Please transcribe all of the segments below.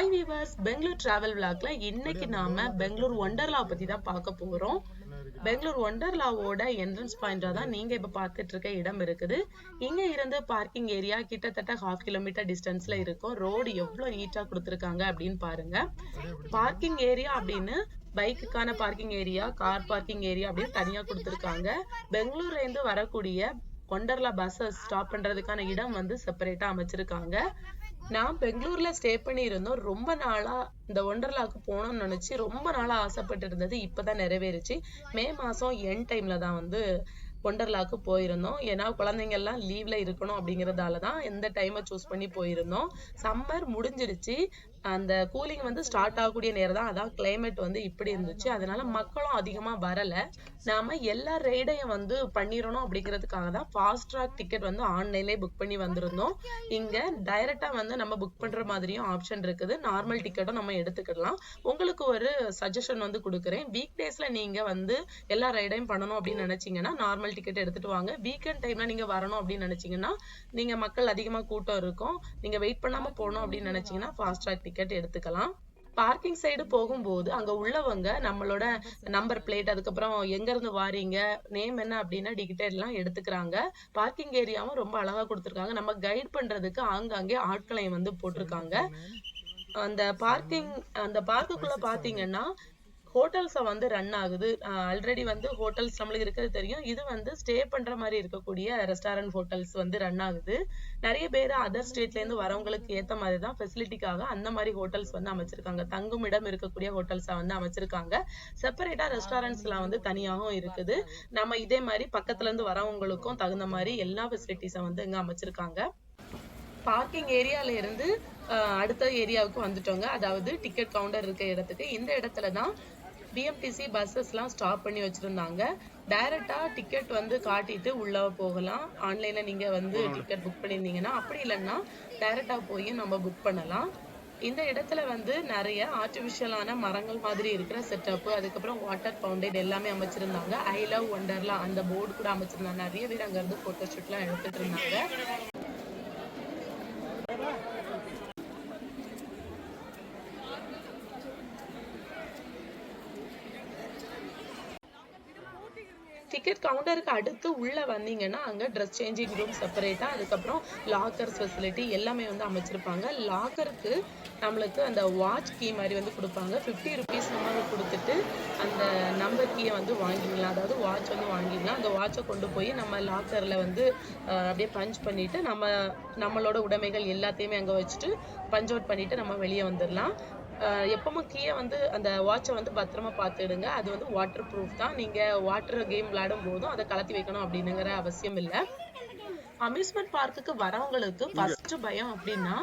Hi viewers, Bangalore travel விளாக்ல இன்னைக்கு நாம பெங்களூர் ஒண்டர்லா பத்தி தான் பார்க்க போறோம். பெங்களூர் ஒண்டர்லாவோட என்ட்ரன்ஸ் பாயிண்டா தான் நீங்க இப்ப பார்த்துட்டு இருக்க இடம் இருக்குது. இங்க இருந்து பார்க்கிங் ஏரியா கிட்டத்தட்ட 1/2 கிலோமீட்டர் டிஸ்டன்ஸ்ல இருக்கும். ரோடு எவ்வளவு நீட்டா கொடுத்துருக்காங்க அப்படின்னு பாருங்க. பார்க்கிங் ஏரியா அப்படின்னு பைக்குக்கான parking area, car parking area அப்படின்னு தனியா கொடுத்துருக்காங்க. பெங்களூர்ல இருந்து வரக்கூடிய ஒண்டர்லா பஸ்ஸஸ் ஸ்டாப் பண்றதுக்கான இடம் வந்து செப்பரேட்டா அமைச்சிருக்காங்க. நான் பெங்களூர்ல ஸ்டே பண்ணி இருந்தோம். ரொம்ப நாளா இந்த ஒண்டர்லாக்கு போகணும்னு நினைச்சு ரொம்ப நாளா ஆசைப்பட்டு இருந்தது. இப்பதான் நிறைவேறுச்சு. மே மாசம் என் டைம்ல தான் வந்து ஒண்டர்லாக்கு போயிருந்தோம். ஏன்னா குழந்தைங்க எல்லாம் லீவ்ல இருக்கணும் அப்படிங்கறதாலதான் இந்த டைமை சூஸ் பண்ணி போயிருந்தோம். சம்மர் முடிஞ்சிருச்சு. அந்த கூலிங் வந்து ஸ்டார்ட் ஆகக்கூடிய நேரம் தான். அதான் கிளைமேட் வந்து இப்படி இருந்துச்சு. அதனால மக்களும் அதிகமா வரல. நாம எல்லா ரைடையும் வந்து பண்ணிடணும் அப்படிங்கிறதுக்காக தான் ஃபாஸ்ட் ட்ராக் டிக்கெட் வந்து ஆன்லைன்லயே புக் பண்ணி வந்திருந்தோம். இங்க டைரக்டா வந்து நம்ம புக் பண்ற மாதிரியும் ஆப்ஷன் இருக்குது. நார்மல் டிக்கெட்டும் நம்ம எடுத்துக்கலாம். உங்களுக்கு ஒரு சஜஷன் வந்து கொடுக்குறேன். வீக் டேஸ்ல நீங்க வந்து எல்லா ரைடையும் பண்ணணும் அப்படின்னு நினைச்சீங்கன்னா நார்மல் டிக்கெட் எடுத்துட்டு வாங்க. வீக்கெண்ட் டைம்ல நீங்க வரணும் அப்படின்னு நினைச்சீங்கன்னா, நீங்க மக்கள் அதிகமா கூட்டம் இருக்கும், நீங்க வெயிட் பண்ணாம போகணும் அப்படின்னு நினைச்சீங்கன்னா ஃபாஸ்ட் ட்ராக் டிக்கெட் எடுத்துக்கலாம். பார்க்கிங் சைடு போகும்போது அங்க உள்ளவங்க நம்மளோட நம்பர் பிளேட், அதுக்கப்புறம் எங்க இருந்து வாரீங்க, நேம் என்ன அப்படின்னா டிக்கெட் எல்லாம் எடுத்துக்கிறாங்க. பார்க்கிங் ஏரியாவும் ரொம்ப அழகா கொடுத்துருக்காங்க. நம்ம கைட் பண்றதுக்கு ஆங்காங்கே ஆட்களையும் வந்து போட்டிருக்காங்க. அந்த பார்க்குக்குள்ள பாத்தீங்கன்னா ஹோட்டல்ஸ வந்து ரன் ஆகுது. ஆல்ரெடி வந்து ஹோட்டல்ஸ் நம்மளுக்கு இருக்கிறது தெரியும். இது வந்து ஸ்டே பண்ற மாதிரி இருக்கக்கூடிய ரெஸ்டாரண்ட் ஹோட்டல்ஸ் வந்து ரன் ஆகுது. நிறைய பேர் அதர் ஸ்டேட்ல இருந்து வரவங்களுக்கு ஏத்த மாதிரி தான் ஃபெசிலிட்டிக்காக அந்த மாதிரி ஹோட்டல்ஸ் வந்து அமைச்சிருக்காங்க. தங்கும் இடம் இருக்கக்கூடிய ஹோட்டல்ஸா வந்து அமைச்சிருக்காங்க. செப்பரேட்டா ரெஸ்டாரண்ட்ஸ் எல்லாம் வந்து தனியாகவும் இருக்குது. நம்ம இதே மாதிரி பக்கத்துல இருந்து வரவங்களுக்கும் தகுந்த மாதிரி எல்லா ஃபெசிலிட்டிஸை வந்து இங்க அமைச்சிருக்காங்க. பார்க்கிங் ஏரியால இருந்து அடுத்த ஏரியாவுக்கு வந்துட்டோங்க. அதாவது டிக்கெட் கவுண்டர் இருக்க இடத்துக்கு. இந்த இடத்துலதான் பிஎம்டிசி பஸ்ஸஸ் எல்லாம் ஸ்டாப் பண்ணி வச்சிருந்தாங்க. டைரக்டா டிக்கெட் வந்து காட்டிட்டு உள்ள போகலாம். ஆன்லைன்ல நீங்க வந்து டிக்கெட் புக் பண்ணிருந்தீங்கன்னா, அப்படி இல்லைன்னா டைரக்டா போய் நம்ம புக் பண்ணலாம். இந்த இடத்துல வந்து நிறைய ஆர்டிபிஷியலான மரங்கள் மாதிரி இருக்கிற செட்டப், அதுக்கப்புறம் வாட்டர் ஃபவுண்டைன் எல்லாமே அமைச்சிருந்தாங்க. ஐ லவ் ஒண்டர்லா அந்த போர்டு கூட அமைச்சிருந்தாங்க. நிறைய பேர் அங்க இருந்து போட்டோ ஷூட் எல்லாம் எடுத்துட்டு இருந்தாங்க. டிக்கெட் கவுண்டருக்கு அடுத்து உள்ள வந்தீங்கன்னா அங்க ட்ரெஸ் சேஞ்சிங் ரூம் செப்பரேட்டா, அதுக்கப்புறம் லாக்கர்ஸ் ஃபெசிலிட்டி எல்லாமே வந்து அமைச்சிருப்பாங்க. லாக்கருக்கு நம்மளுக்கு அந்த வாட்ச் கீ மாதிரி வந்து கொடுப்பாங்க. 50 ருபீஸ் நம்ம கொடுத்துட்டு அந்த நம்பர் கீயை வந்து வாங்கிக்கலாம். அதாவது வாட்ச் வந்து வாங்கிக்கலாம். அந்த வாட்சை கொண்டு போய் நம்ம லாக்கர்ல வந்து அப்படியே பஞ்ச் பண்ணிட்டு நம்மளோட உடைமைகள் எல்லாத்தையுமே அங்க வச்சுட்டு பஞ்ச் அவுட் பண்ணிட்டு நம்ம வெளியே வந்துடலாம். எப்பவும் கீயை வந்து அந்த வாட்சை வந்து பத்திரமா பார்த்துடுங்க. அது வந்து வாட்டர் ப்ரூஃப் தான். நீங்க வாட்டர் கேம் விளையாடும் போதும் அதை கலத்தி வைக்கணும் அப்படின்னுங்கிற அவசியம் இல்லை. அம்யூஸ்மெண்ட் பார்க்குக்கு வரவங்களுக்கு ஃபர்ஸ்ட் பயம் அப்படின்னா,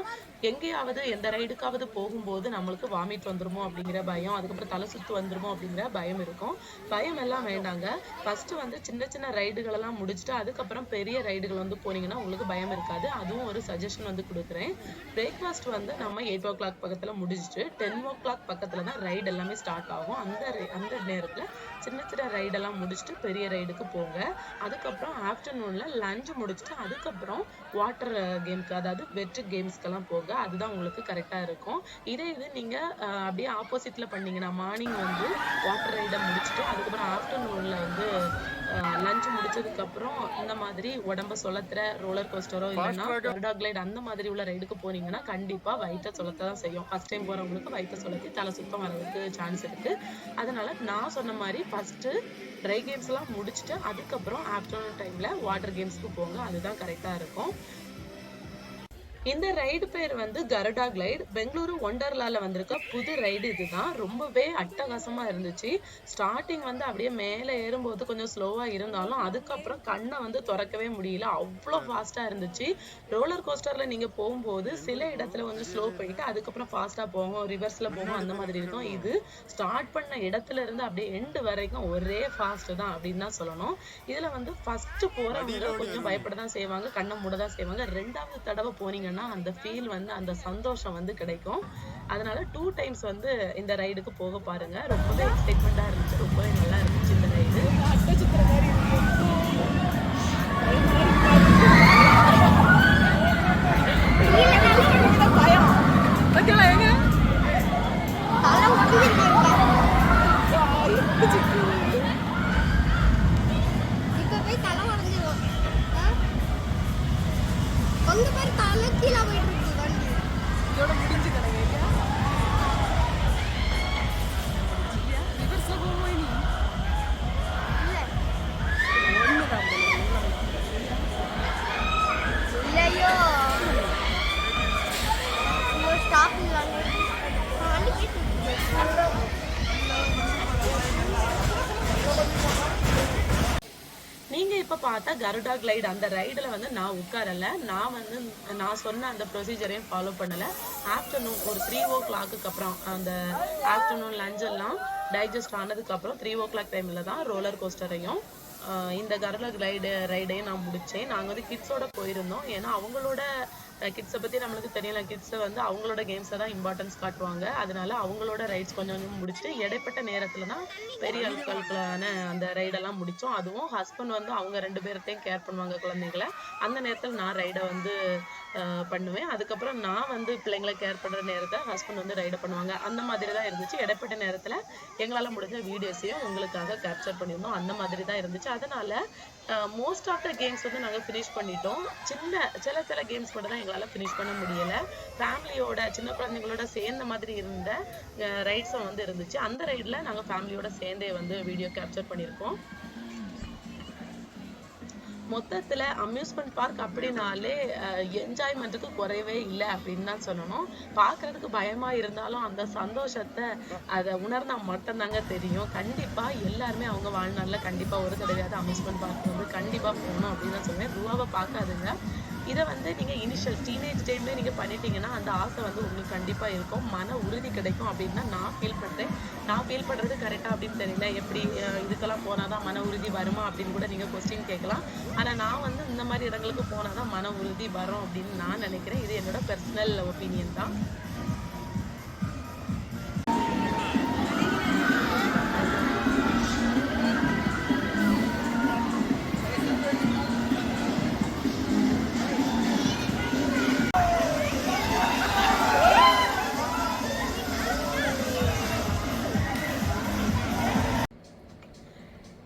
எங்கேயாவது எந்த ரைடுக்காவது போகும்போது நம்மளுக்கு வாமிட் வந்துருமோ அப்படிங்கிற பயம், அதுக்கப்புறம் தலை சுத்து வந்துருமோ அப்படிங்கிற பயம் இருக்கும். பயம் எல்லாம் வேண்டாங்க. ஃபர்ஸ்ட் வந்து சின்ன சின்ன ரைடுகள் எல்லாம் முடிச்சுட்டு அதுக்கப்புறம் பெரிய ரைடுகள் வந்து போனீங்கன்னா உங்களுக்கு பயம் இருக்காது. அதுவும் ஒரு சஜஷன் வந்து கொடுக்குறேன். பிரேக்ஃபாஸ்ட் வந்து நம்ம 8 o'clock பக்கத்துல முடிச்சுட்டு 10 o'clock பக்கத்துல தான் ரைடு எல்லாமே ஸ்டார்ட் ஆகும். அந்த நேரத்துல சின்ன சின்ன ரைடெல்லாம் முடிச்சுட்டு பெரிய ரைடுக்கு போங்க. அதுக்கப்புறம் ஆஃப்டர்நூன்ல லஞ்ச் முடிச்சுட்டு அதுக்கப்புறம் வாட்டர் கேம்க்கு, அதாவது வெட் கேம்ஸ்க்கெல்லாம் போங்க. அதுதான் உங்களுக்கு கரெக்டா இருக்கும். இது நீங்க அப்படியே ஆப்போசிட்ல பண்ணீங்கன்னா, மார்னிங் வந்து வாட்டர் ரைடை முடிச்சுட்டு அதுக்கப்புறம் ஆஃப்டர்நூன்ல வந்து லஞ்ச் முடிச்சதுக்கு அப்புறம் இந்த மாதிரி உடம்ப சொலத்துற ரோலர் கோஸ்டரோ இல்லைன்னா கருடா கிளைட் அந்த மாதிரி உள்ள ரைடுக்கு போனீங்கன்னா கண்டிப்பா வயிற்ற சொலத்தான் செய்யும். ஃபர்ஸ்ட் டைம் போறவங்களுக்கு வயிற்ற சொலத்தி தலை சுத்தம் வர்றதுக்கு சான்ஸ் இருக்கு. அதனால நான் சொன்ன மாதிரி ஃபர்ஸ்ட் ட்ரை கேம்ஸ் எல்லாம் முடிச்சுட்டு அதுக்கப்புறம் ஆஃப்டர்நூன் டைம்ல வாட்டர் கேம்ஸ்க்கு போங்க. அதுதான் கரெக்டா இருக்கும். இந்த ரைடு பேர் வந்து கருடா கிளைட். பெங்களூரு ஒண்டர்லால வந்திருக்க புது ரைடு இதுதான். ரொம்பவே அட்டகாசமா இருந்துச்சு. ஸ்டார்டிங் வந்து அப்படியே மேலே ஏறும்போது கொஞ்சம் ஸ்லோவா இருந்தாலும் அதுக்கப்புறம் கண்ணை வந்து திறக்கவே முடியல, அவ்வளோ ஃபாஸ்டா இருந்துச்சு. ரோலர் கோஸ்டர்ல நீங்க போகும்போது சில இடத்துல வந்து ஸ்லோ போயிட்டு அதுக்கப்புறம் ஃபாஸ்டா போகும், ரிவர்ஸ்ல போகும், அந்த மாதிரி இருக்கும். இது ஸ்டார்ட் பண்ண இடத்துல இருந்து அப்படியே எண்டு வரைக்கும் ஒரே ஃபாஸ்ட் தான் அப்படின்னு தான் சொல்லணும். இதுல வந்து ஃபர்ஸ்ட் போறவங்க கொஞ்சம் பயப்படதான் செய்வாங்க, கண்ணை மூடதான் செய்வாங்க. 2வது தடவை போனீங்க அந்த ஃபீல் வந்து அந்த சந்தோஷம் வந்து கிடைக்கும். அதனால 2 times வந்து இந்த ரைடுக்கு போக பாருங்க. ரொம்பவே எக்ஸைட்மெண்டா இருந்துச்சு. ரொம்பவே நல்லா இருந்துச்சு இந்த ரைடு. இதோட முடிஞ்சு கிடையாது ரிவர்ஸ்ல போவோம் நீ இல்லையோ ஸ்டாப் நீங்க இப்ப பார்த்தா கருடா கிளைட் அந்த ரைடுல வந்து நான் உட்காரல. நான் சொன்ன அந்த ப்ரொசீஜரையும் ஃபாலோ பண்ணல. ஆஃப்டர்நூன் ஒரு 3 o'clock அப்புறம் அந்த ஆஃப்டர்நூன் லஞ்ச் எல்லாம் டைஜஸ்ட் ஆனதுக்கு அப்புறம் 3 o'clock டைம்ல தான் ரோலர் கோஸ்டரையும் இந்த கருடா ரைடையும் நான் முடிச்சேன். நாங்க வந்து கிட்ஸோட போயிருந்தோம். ஏன்னா அவங்களோட கிட்ஸை பத்தி நம்மளுக்கு தெரியல. கிட்ஸை வந்து அவங்களோட கேம்ஸை தான் இம்பார்ட்டன்ஸ் காட்டுவாங்க. அதனால அவங்களோட ரைட்ஸ் கொஞ்சம் கொஞ்சம் முடிச்சுட்டு இடைப்பட்ட நேரத்துல தான் பெரிய ஆட்களுக்கான அந்த ரைடெல்லாம் முடிச்சோம். அதுவும் ஹஸ்பண்ட் வந்து அவங்க 2 பேர்த்தையும் கேர் பண்ணுவாங்க குழந்தைங்களை. அந்த நேரத்தில் நான் ரைடை வந்து பண்ணுவேன். அதுக்கப்புறம் நான் வந்து பிள்ளைங்களை கேர் பண்ற நேரத்தை ஹஸ்பண்ட் வந்து ரைடை பண்ணுவாங்க. அந்த மாதிரி தான் இருந்துச்சு. இடைப்பட்ட நேரத்துல எங்களால முடிஞ்ச வீடியோஸையும் உங்களுக்காக கேப்சர் பண்ணியிருந்தோம். அந்த மாதிரி தான் இருந்துச்சு. அதனால மோஸ்ட் ஆஃப் த கேம்ஸ் வந்து நாங்க ஃபினிஷ் பண்ணிட்டோம். சில கேம்ஸ் மட்டும் தான் எங்களால ஃபினிஷ் பண்ண முடியல. ஃபேமிலியோட சின்ன குழந்தைங்களோட சேர்ந்த மாதிரி இருந்த ரைட்ஸும் வந்து இருந்துச்சு. அந்த ரைட்ல நாங்க ஃபேமிலியோட சேர்ந்தே வந்து வீடியோ கேப்சர் பண்ணியிருக்கோம். மொத்தத்துல அம்யூஸ்மெண்ட் பார்க் அப்படின்னாலே என்ஜாய்மெண்ட்டுக்கு குறையவே இல்லை அப்படின்னு தான் சொல்லணும். பாக்குறதுக்கு பயமா இருந்தாலும் அந்த சந்தோஷத்தை அதை உணர்ந்தா மட்டும்தாங்க தெரியும். கண்டிப்பா எல்லாருமே அவங்க வாழ்நாள்ல கண்டிப்பா ஒரு தடவையாவது அம்யூஸ்மெண்ட் பார்க் வந்து கண்டிப்பா போகணும் அப்படின்னு தான் சொல்லுவேன். ரூபாவை பார்க்காதுங்க. இதை வந்து நீங்க இனிஷியல் டீனேஜ் டைம்ல நீங்க பண்ணிட்டீங்கன்னா அந்த ஆசை வந்து உங்களுக்கு கண்டிப்பா இருக்கும். மன உறுதி கிடைக்கும் அப்படின்னு தான் நான் ஃபீல் பண்றேன். நான் ஃபீல் பண்றது கரெக்டா அப்படின்னு தெரியல. எப்படி இதுக்கெல்லாம் போனாதான் மன உறுதி வருமா அப்படின்னு கூட நீங்க கொஸ்டின் கேட்கலாம். ஆனா நான் வந்து இந்த மாதிரி இடங்களுக்கு போனாதான் மன உறுதி வரும் அப்படின்னு நான் நினைக்கிறேன். இது என்னோட பர்சனல் ஒப்பீனியன் தான்.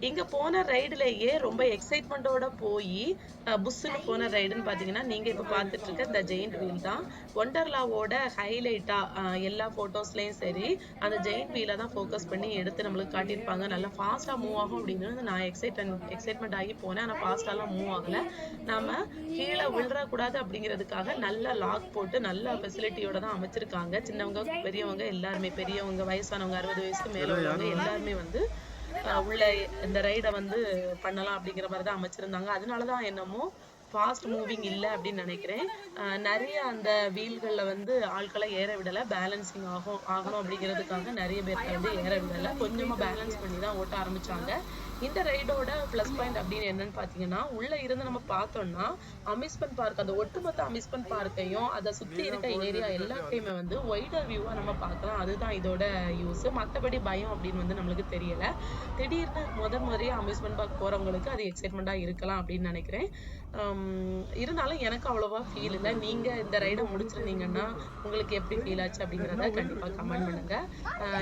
இங்க போன ரைடுலயே ரொம்ப எக்ஸைட்மெண்டோட போய் புஷ்னு போன ரைடுன்னு பாத்தீங்கன்னா நீங்க இப்ப பாத்துட்டு இருக்க இந்த ஜெயிண்ட் வீல் தான். ஒண்டர்லாவோட ஹைலைட்டா எல்லா போட்டோஸ்லயும் சரி அந்த ஜெயிண்ட் வீலை தான் ஃபோக்கஸ் பண்ணி எடுத்து நம்மளுக்கு காட்டியிருப்பாங்க. நல்லா ஃபாஸ்டா மூவ் ஆகும் அப்படின்னு நான் எக்ஸைட்மெண்ட் ஆகி போனேன். ஆனா ஃபாஸ்டாலாம் மூவ் ஆகல. நாம கீழே விழுறக்கூடாது அப்படிங்கிறதுக்காக நல்ல லாக் போட்டு நல்ல ஃபெசிலிட்டியோட தான் அமைச்சிருக்காங்க. சின்னவங்க பெரியவங்க எல்லாருமே, பெரியவங்க வயசானவங்க 60 வயசுக்கு மேல உள்ளவங்க எல்லாருமே வந்து உள்ள இந்த ரைடை வந்து பண்ணலாம் அப்படிங்கிற மாதிரி தான் அமைச்சிருந்தாங்க. அதனாலதான் என்னமோ ஃபாஸ்ட் மூவிங் இல்லை அப்படின்னு நினைக்கிறேன். நிறைய அந்த வீல்களில் வந்து ஆட்களை ஏற விடலை. பேலன்சிங் ஆகணும் அப்படிங்கிறதுக்காக நிறைய பேர்த்த வந்து ஏற விடலை. கொஞ்சமாக பேலன்ஸ் பண்ணி தான் ஓட்ட ஆரம்பிச்சாங்க. இந்த ரைடோட ப்ளஸ் பாயிண்ட் அப்படின்னு என்னன்னு பார்த்தீங்கன்னா உள்ள இருந்து நம்ம பார்த்தோம்னா அம்யூஸ்மெண்ட் பார்க் அந்த ஒட்டுமொத்த அம்யூஸ்மெண்ட் பார்க்கையும் அதை சுற்றி இருக்க ஏரியா எல்லாத்தையுமே வந்து ஒய்டர் வியூவாக நம்ம பார்க்கலாம். அதுதான் இதோட யூஸ். மற்றபடி பயம் அப்படின்னு வந்து நம்மளுக்கு தெரியலை. திடீர்னு முறையாக அம்யூஸ்மெண்ட் பார்க் போகிறவங்களுக்கு அது எக்ஸைட்மெண்ட்டாக இருக்கலாம் அப்படின்னு நினைக்கிறேன். இருந்தாலும் எனக்கு அவ்வளவா ஃபீல் இல்லை. நீங்க இந்த ரைடை முடிச்சிருந்தீங்கன்னா உங்களுக்கு எப்படி ஃபீல் ஆச்சு அப்படிங்கிறத கண்டிப்பா கமெண்ட் பண்ணுங்க.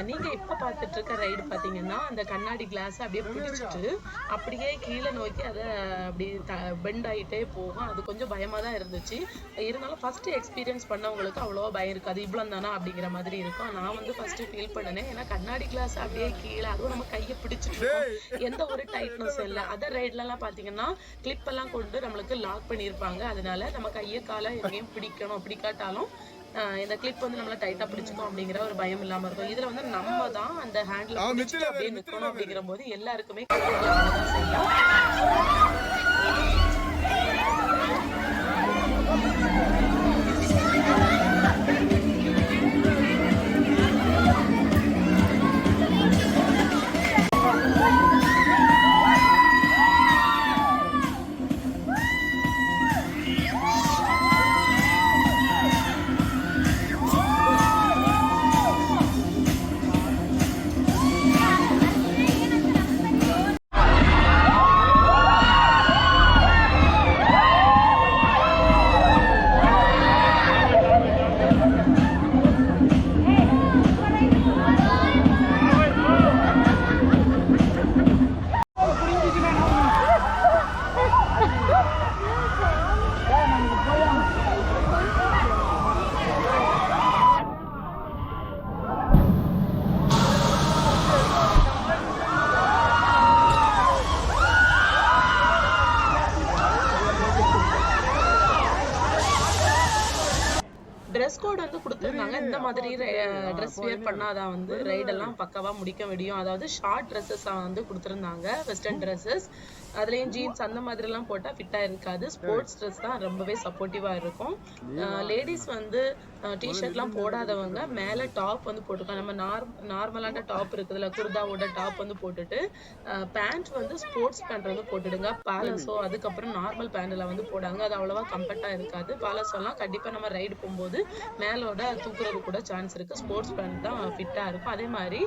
நீங்க இப்ப பார்த்துட்டு இருக்க ரைடு பாத்தீங்கன்னா அந்த கண்ணாடி கிளாஸ் அப்படியே பிடிச்சிட்டு அப்படியே கீழே நோக்கி அதை அப்படி பெண்ட் ஆகிட்டே போகும். அது கொஞ்சம் பயமா தான் இருந்துச்சு. இருந்தாலும் ஃபர்ஸ்ட் எக்ஸ்பீரியன்ஸ் பண்ணவங்களுக்கு அவ்வளவா பயம் இருக்காது. இவ்வளவு தானா அப்படிங்கிற மாதிரி இருக்கும். நான் வந்து ஃபர்ஸ்ட் ஃபீல் பண்ணினேன். ஏன்னா கண்ணாடி கிளாஸ் அப்படியே கீழே அதுவும் நம்ம கையை பிடிச்சிட்டு எந்த ஒரு டைட்னஸ் இல்லை. அதர் ரைட்ல எல்லாம் பாத்தீங்கன்னா கிளிப் எல்லாம் கொண்டு நம்மளுக்கு லாக் பண்ணியிருப்பாங்க. அதனால நம்ம கையை காலை எங்கேயும் பிடிக்கணும், பிடிக்காட்டாலும் இந்த கிளிப் வந்து நம்மள டைட்டா பிடிச்சுக்கும் அப்படிங்கிற ஒரு பயம் இல்லாம இருக்கும். இதுல வந்து நம்ம தான் அந்த ஹேண்ட்ல பிடிச்சிட்டு அப்படியே நிக்கணும் அப்படிங்கிற போது எல்லாருக்குமே செய்யும். ட்ரெஸ் கோட் வந்து கொடுத்துருந்தாங்க. இந்த மாதிரி ட்ரெஸ் வியர் பண்ணாதான் வந்து ரைடெல்லாம் பக்காவா முடிக்க முடியும். அதாவது ஷார்ட் ட்ரெஸ்ஸஸ் வந்து கொடுத்துருந்தாங்க, வெஸ்டர்ன் ட்ரெஸ்ஸஸ். அதுலயும் ஜீன்ஸ் அந்த மாதிரி எல்லாம் போட்டா ஃபிட்டா இருக்காது. ஸ்போர்ட்ஸ் ட்ரெஸ் தான் ரொம்பவே சப்போர்ட்டிவா இருக்கும். லேடிஸ் வந்து டிஷர்ட்லாம் போடாதவங்க மேல டாப் வந்து போட்டுக்கலாம். நம்ம நார்மலான டாப் இருக்குதுல்ல, குர்தாவோட டாப் வந்து போட்டுட்டு பேண்ட் வந்து ஸ்போர்ட்ஸ் பேண்ட் வந்து போட்டுடுங்க. பாலசோ அதுக்கப்புறம் நார்மல் பேண்ட்ல வந்து போடாங்க, அது அவ்வளவா கம்ஃபர்ட்டா இருக்காது. பாலசோலாம் கண்டிப்பா நம்ம ரைடு போகும்போது மேலோட தூக்குறது கூட சான்ஸ் இருக்கு. ஸ்போர்ட்ஸ் பேண்ட் தான் ஃபிட்டா இருக்கும். அதே மாதிரி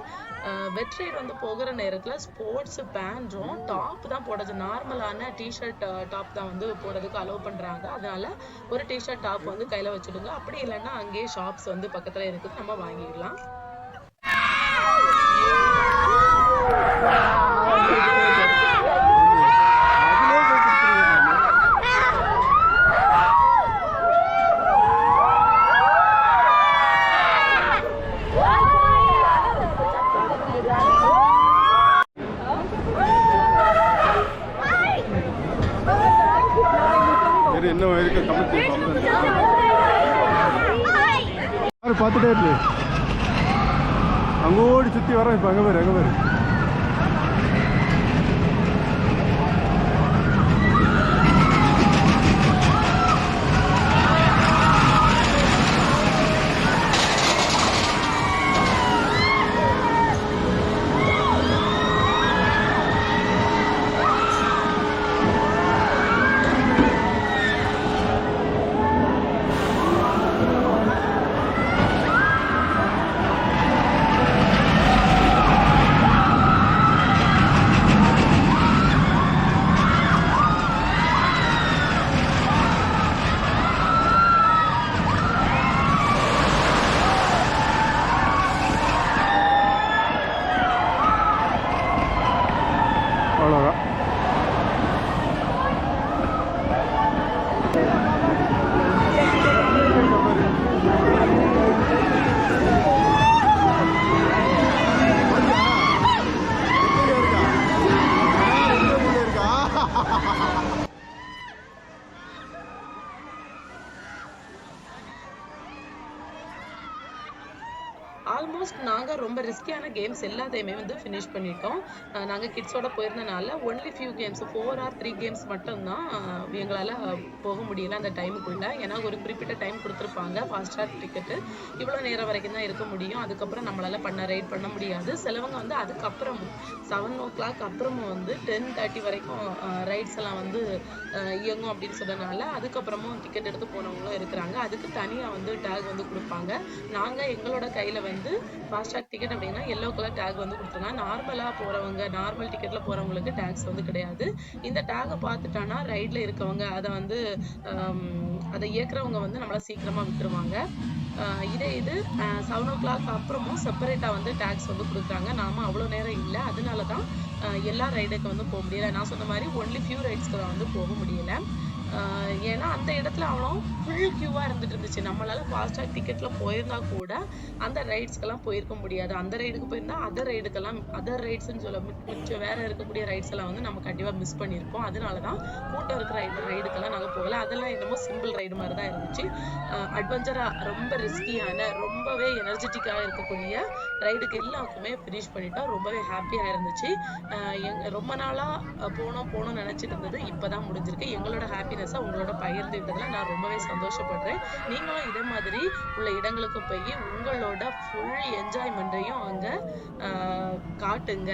வெட் ரைடு வந்து போகிற நேரத்துல ஸ்போர்ட்ஸ் பேண்டும் டாப் தான் போடுறது. நார்மலான டிஷர்ட் டாப் தான் வந்து போடுறதுக்கு அலோவ் பண்றாங்க. அதனால ஒரு டிஷர்ட் டாப் வந்து கையில வச்சுடுங்க. அப்படி இல்லைன்னா அங்கேயே ஷாப்ஸ் வந்து பக்கத்துல இருக்குது, நம்ம வாங்கிடலாம். என்ன பார்த்துட்டே இருக்கு. அங்கோடி சுத்தி வரோம். இப்ப அங்க பேரு அவ்வளோதான். ஆல்மோஸ்ட் நாங்க ரொம்ப ரிஸ்கியான கேம்ஸ் எல்லாத்தையுமே வந்து ஃபினிஷ் பண்ணிட்டோம். நாங்க கிட்ஸோட போயிருந்தனால only few games 4 or 3 games மட்டும்தான் எங்களால போக முடியல அந்த டைமுக்குள்ள. ஏன்னா ஒரு குறிப்பிட்ட டைம் கொடுத்துருப்பாங்க. ஃபாஸ்ட் ட்ராக் டிக்கெட்டு இவ்வளோ நேரம் வரைக்கும் தான் இருக்க முடியும். அதுக்கப்புறம் நம்மளால ரைட் பண்ண முடியாது. சிலவங்க வந்து அதுக்கப்புறமும் 7 o'clock அப்புறமும் வந்து 10:30 வரைக்கும் ரைட்ஸ் எல்லாம் வந்து இயங்கும் அப்படின்னு சொன்னதுனால அதுக்கப்புறமும் டிக்கெட் எடுத்து போனவங்களும் இருக்கிறாங்க. அதுக்கு தனியா வந்து டேக் வந்து கொடுப்பாங்க. நாங்க எங்களோட கையில வந்து ஃபாஸ்ட் ட்ராக் டிக்கெட் அப்படின்னா எல்லோ கலர் டேக் வந்து கொடுத்துருக்காங்க. நார்மலா போறவங்க நார்மல் டிக்கெட்ல போறவங்களுக்கு டேக்ஸ் வந்து கிடையாது. இந்த டேகை பார்த்துட்டானா ரைட்ல இருக்கவங்க அதை இயக்குறவங்க வந்து நம்மள சீக்கிரமா விட்டுருவாங்க. இது 7 o'clock அப்புறமும் செப்பரேட்டா வந்து டேக்ஸ் வந்து கொடுக்குறாங்க. நாம அவ்வளோ நேரம் இல்லை, அதனாலதான் எல்லா ரைடுக்கு வந்து போக முடியல. நான் சொன்ன மாதிரி ஒன்லி ஃபியூ ரைட்ஸ்க்கு தான் வந்து போக முடியல. ஏன்னா அந்த இடத்துல அவ்வளோ ஃபுல் கியூவா இருந்துட்டு இருந்துச்சு. நம்மளால ஃபாஸ்ட் ட்ராக் டிக்கெட்ல போயிருந்தா கூட அந்த ரைட்ஸ்க்கெல்லாம் போயிருக்க முடியாது. அந்த ரைடுக்கு போயிருந்தா அதர் ரைட்ஸ்ன்னு சொல்ல மிச்சம் வேற இருக்கக்கூடிய ரைட்ஸ் எல்லாம் வந்து நம்ம கண்டிப்பா மிஸ் பண்ணியிருப்போம். அதனாலதான் கூட்டம் இருக்கிற ரைடுக்கெல்லாம் நாங்க போகல. அதெல்லாம் என்னமோ சிம்பிள் ரைடு மாதிரி தான் இருந்துச்சு. அட்வென்ச்சரா ரொம்ப ரிஸ்கியான ரொம்பவே எனர்ஜெட்டிக்கா இருக்கக்கூடிய ரைடுக்கு எல்லாருக்குமே ஃபினிஷ் பண்ணிட்டோம். ரொம்பவே ஹாப்பியா இருந்துச்சு. ரொம்ப நாளா போகணும்னு நினைச்சிட்டு இருந்தது இப்பதான் முடிஞ்சிருக்கு. எங்களோட ஹாப்பினஸை உங்களோட பகிர்ந்துட்டதுல நான் ரொம்பவே சந்தோஷப்படுறேன். நீங்களும் இதே மாதிரி உள்ள இடங்களுக்கு போய் உங்களோட ஃபுல் என்ஜாய்மெண்ட்டையும் அங்க காட்டுங்க.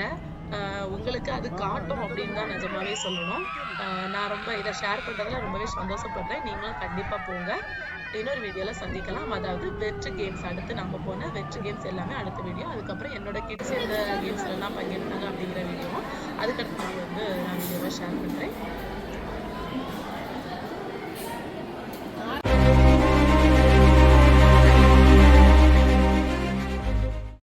உங்களுக்கு அது காட்டும் அப்படின்னு தான் நிஜமாவே சொல்லணும். நான் ரொம்ப இதை ஷேர் பண்றதுல ரொம்பவே சந்தோஷப்படுறேன். நீங்களும் கண்டிப்பா போங்க. இன்னொரு வீடியோல சந்திக்கலாம். அதாவது வெற்று கேம்ஸ், அடுத்து நம்ம போன வெற்று கேம்ஸ் எல்லாமே அடுத்த வீடியோ. அதுக்கப்புறம் என்னோட கிட்ஸ் எந்த கேம்ஸ்ல எல்லாம் பங்கேற்றாங்க அப்படிங்கிற வீடியோ அதுக்கடுத்து நான் வீடியோவை ஷேர் பண்றேன்.